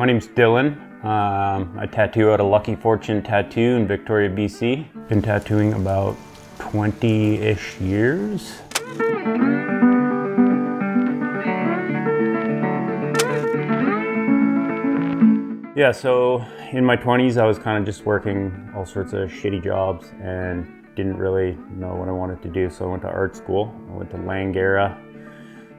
My name's Dillon. I tattoo out of Lucky Fortune Tattoo in Victoria, BC. Been tattooing about 20-ish years. Yeah, so in my 20s, I was kind of just working all sorts of shitty jobs and didn't really know what I wanted to do. So I went to art school. I went to Langara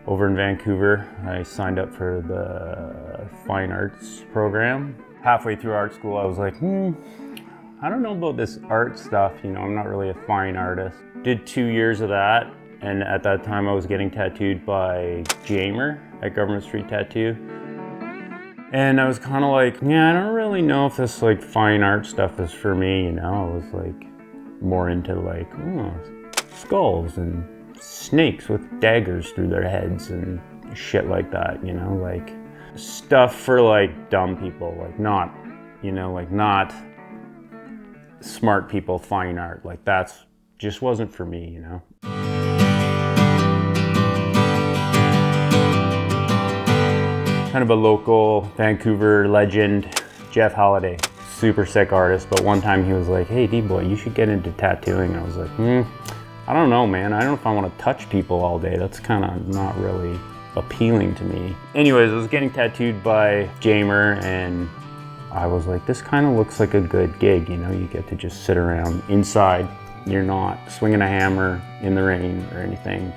over in Vancouver. I signed up for the fine arts program. Halfway through art school, I was like, I don't know about this art stuff. You know, I'm not really a fine artist. Did 2 years of that. And at that time I was getting tattooed by Jamer at Government Street Tattoo. And I was kind of like, yeah, I don't really know if this like fine art stuff is for me, you know. I was like more into like, skulls and snakes with daggers through their heads and shit like that, you know, like stuff for like dumb people, like not, you know, like not smart people fine art. Like that's just wasn't for me, you know. Kind of a local Vancouver legend, Jeff Halliday, super sick artist, but one time he was like, hey Dboy, you should get into tattooing. I was like, I don't know, man. I don't know if I want to touch people all day. That's kind of not really appealing to me. Anyways, I was getting tattooed by Jamer and I was like, this kind of looks like a good gig, you know, you get to just sit around inside. You're not swinging a hammer in the rain or anything.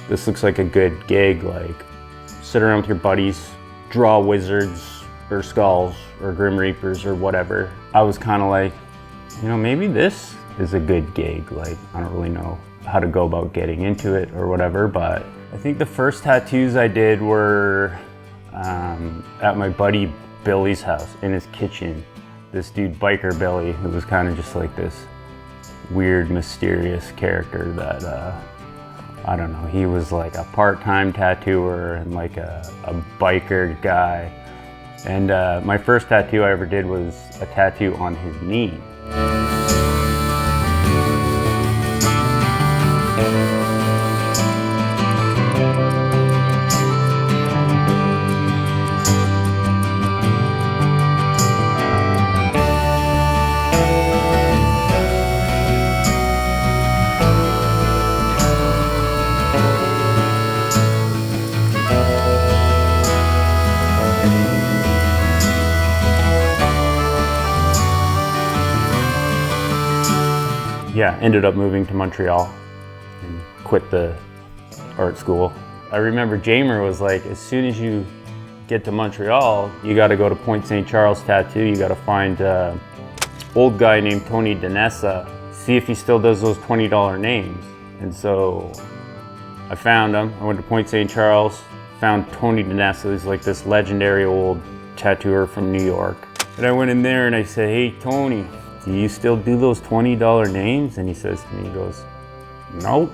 This looks like a good gig, like sit around with your buddies, draw wizards or skulls or Grim Reapers or whatever. I was kind of like, you know, maybe this is a good gig. Like, I don't really know how to go about getting into it or whatever, but I think the first tattoos I did were at my buddy Billy's house in his kitchen. This dude, Biker Billy, who was kind of just like this weird, mysterious character that, I don't know, he was like a part-time tattooer and like a biker guy. And my first tattoo I ever did was a tattoo on his knee. Yeah, ended up moving to Montreal and quit the art school. I remember Jamer was like, as soon as you get to Montreal, you gotta go to Point St. Charles Tattoo. You gotta find an old guy named Tony Danessa, see if he still does those $20 names. And so I found him. I went to Point St. Charles, found Tony Danessa. He's like this legendary old tattooer from New York. And I went in there and I said, hey, Tony, do you still do those $20 names? And he says to me, he goes, nope,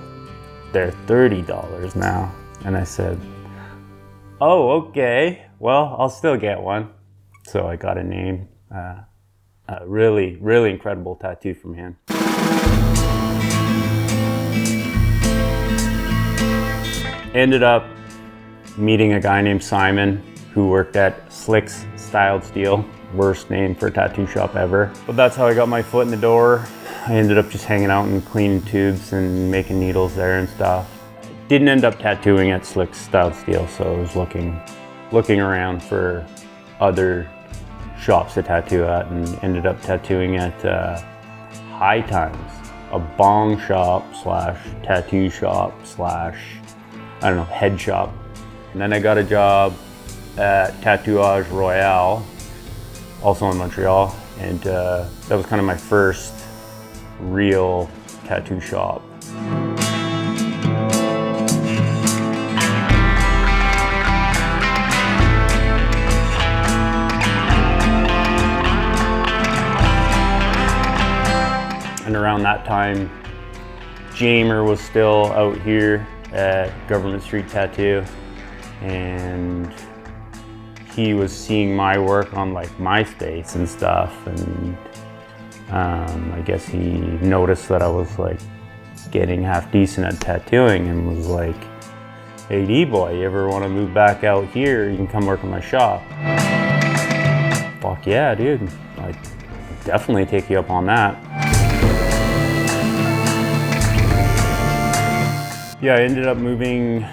they're $30 now. And I said, oh, okay, well, I'll still get one. So I got a name, a really, really incredible tattoo from him. Ended up meeting a guy named Simon who worked at Slick's Styled Steel. Worst name for a tattoo shop ever. But that's how I got my foot in the door. I ended up just hanging out and cleaning tubes and making needles there and stuff. Didn't end up tattooing at Slick's Styled Steel, so I was looking around for other shops to tattoo at and ended up tattooing at High Times, a bong shop slash tattoo shop slash, I don't know, head shop. And then I got a job at Tatouage Royale, also in Montreal, and that was kind of my first real tattoo shop. And around that time, Jamer was still out here at Government Street Tattoo, and he was seeing my work on like MySpace and stuff, and I guess he noticed that I was like getting half decent at tattooing and was like, hey Dboy, you ever want to move back out here? You can come work in my shop. fuck yeah, dude. I'd definitely take you up on that. Yeah, I ended up moving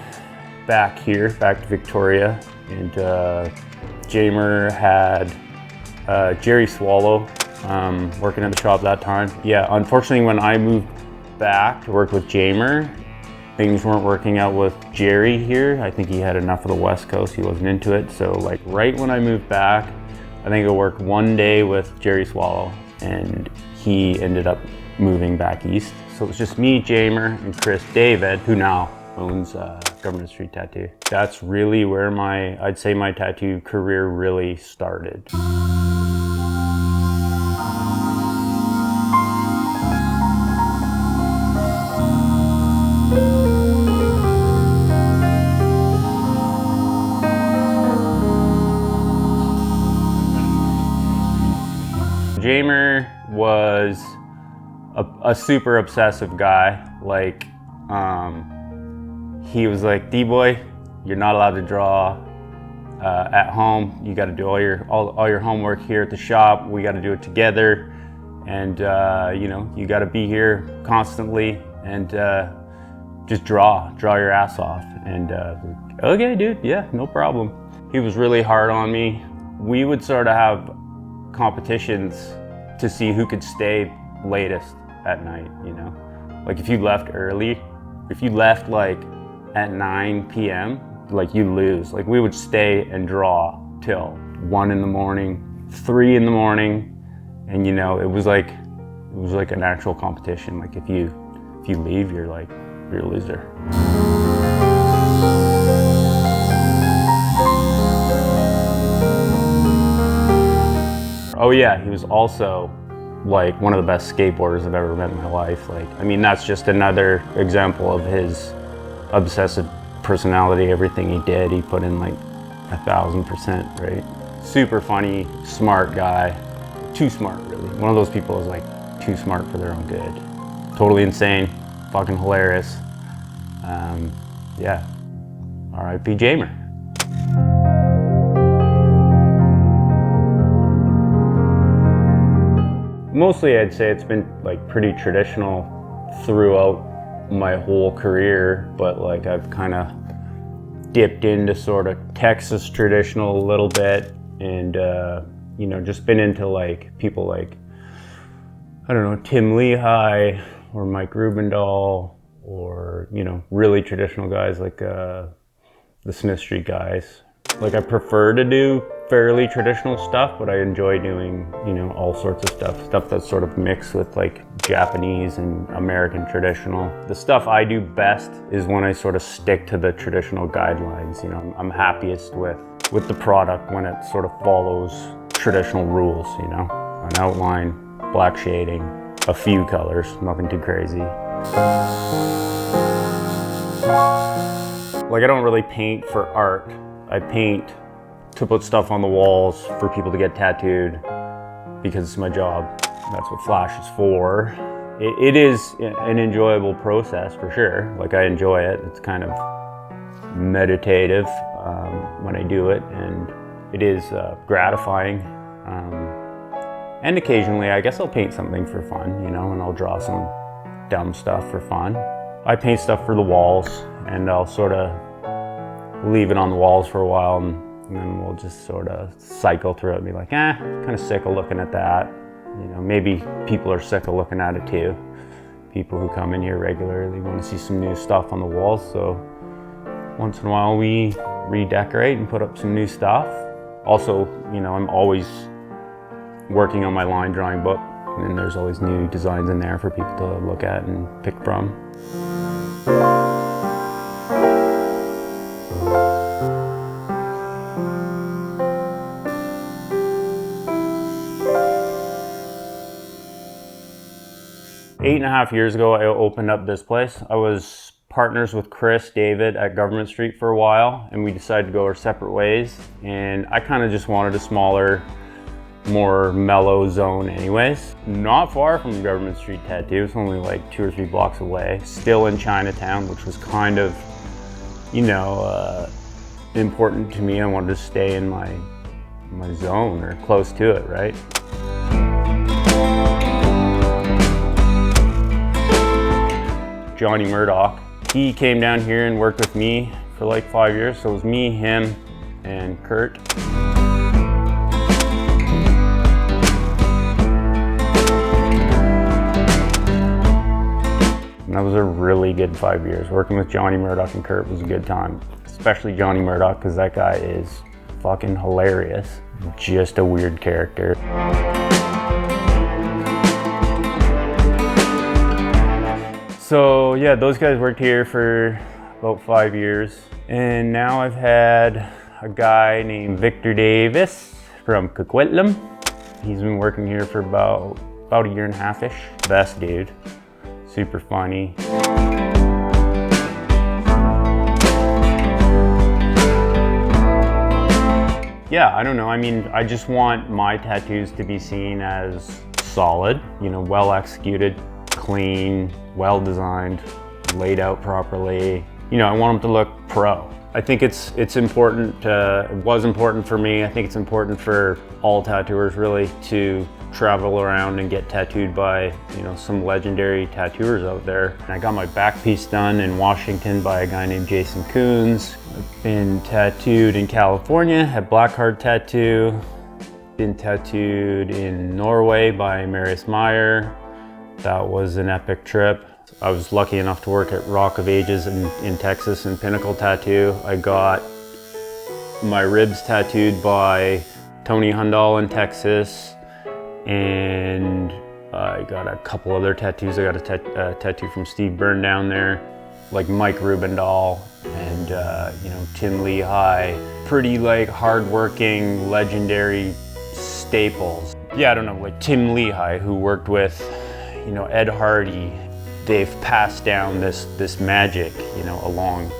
back here, back to Victoria, and Jamer had Jerry Swallow working at the shop that time. Yeah, unfortunately when I moved back to work with Jamer, things weren't working out with Jerry here. I think he had enough of the West Coast, he wasn't into it. So like right when I moved back, I think I worked one day with Jerry Swallow and he ended up moving back east. So it was just me, Jamer, and Chris David, who now owns Government Street Tattoo. That's really where I'd say my tattoo career really started. Jamer was a super obsessive guy. Like, he was like, Dboy, you're not allowed to draw at home. You got to do all your homework here at the shop. We got to do it together, and you know, you got to be here constantly and just draw your ass off. And okay, dude, yeah, no problem. He was really hard on me. We would sort of have competitions to see who could stay latest at night, you know? Like if you left early, if you left like at 9 p.m., like you lose. Like we would stay and draw till 1 in the morning, 3 in the morning, and you know, it was like an actual competition. Like if you leave, you're a loser. Oh yeah, he was also like one of the best skateboarders I've ever met in my life. Like, I mean, that's just another example of his obsessive personality. Everything he did, he put in like 1,000%, right? Super funny, smart guy. Too smart, really. One of those people is like too smart for their own good. Totally insane, fucking hilarious. Yeah, R.I.P. Jamer. Mostly I'd say it's been like pretty traditional throughout my whole career, but like I've kind of dipped into sort of Texas traditional a little bit, and you know, just been into like people like, I don't know, Tim Lehigh or Mike Rubendahl, or you know, really traditional guys like the Smith Street guys. Like I prefer to do fairly traditional stuff, but I enjoy doing, you know, all sorts of stuff that's sort of mixed with like Japanese and American traditional. The stuff I do best is when I sort of stick to the traditional guidelines. You know, I'm happiest with the product when it sort of follows traditional rules, you know, an outline, black shading, a few colors, nothing too crazy. Like I don't really paint for art. I paint to put stuff on the walls for people to get tattooed because it's my job. That's what Flash is for. It is an enjoyable process for sure. Like I enjoy it. It's kind of meditative when I do it, and it is gratifying. And occasionally I guess I'll paint something for fun, you know, and I'll draw some dumb stuff for fun. I paint stuff for the walls, and I'll sort of leave it on the walls for a while, and then we'll just sort of cycle through it and be like, kind of sick of looking at that. You know, maybe people are sick of looking at it too. People who come in here regularly want to see some new stuff on the walls, so once in a while we redecorate and put up some new stuff. Also, you know, I'm always working on my line drawing book, and there's always new designs in there for people to look at and pick from. 8.5 years ago, I opened up this place. I was partners with Chris David at Government Street for a while, and we decided to go our separate ways. And I kind of just wanted a smaller, more mellow zone anyways. Not far from Government Street Tattoo, it's only like 2 or 3 blocks away. Still in Chinatown, which was kind of, you know, important to me. I wanted to stay in my my zone or close to it, right? Johnny Murdoch, he came down here and worked with me for like 5 years. So it was me, him, and Kurt. And that was a really good 5 years. Working with Johnny Murdoch and Kurt was a good time. Especially Johnny Murdoch, because that guy is fucking hilarious. Just a weird character. So yeah, those guys worked here for about 5 years. And now I've had a guy named Victor Davis from Coquitlam. He's been working here for about a year and a half-ish. Best dude, super funny. Yeah, I don't know. I mean, I just want my tattoos to be seen as solid, you know, well executed, clean, well designed, laid out properly. You know, I want them to look pro. I think it's important, it was important for me. I think it's important for all tattooers really to travel around and get tattooed by, you know, some legendary tattooers out there. And I got my back piece done in Washington by a guy named Jason Coons. I've been tattooed in California at Blackheads Tattoo. Been tattooed in Norway by Marius Meyer. That was an epic trip. I was lucky enough to work at Rock of Ages in Texas and Pinnacle Tattoo. I got my ribs tattooed by Tony Hundal in Texas, and I got a couple other tattoos. I got a tattoo from Steve Byrne down there, like Mike Rubendahl and you know, Tim Lehigh. Pretty like hardworking, legendary staples. Yeah, I don't know, like Tim Lehigh, who worked with, you know, Ed Hardy. They've passed down this magic, you know, along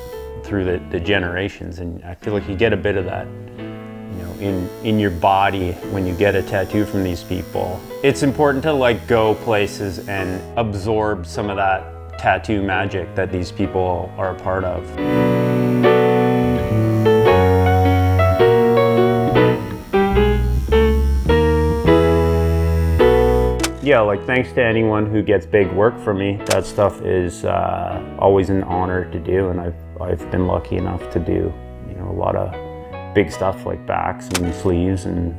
through the generations, and I feel like you get a bit of that, you know, in your body when you get a tattoo from these people. It's important to like go places and absorb some of that tattoo magic that these people are a part of. Yeah, like thanks to anyone who gets big work from me. That stuff is always an honor to do, and I've been lucky enough to do, you know, a lot of big stuff like backs and sleeves and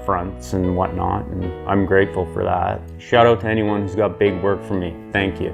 fronts and whatnot, and I'm grateful for that. Shout out to anyone who's got big work from me. Thank you.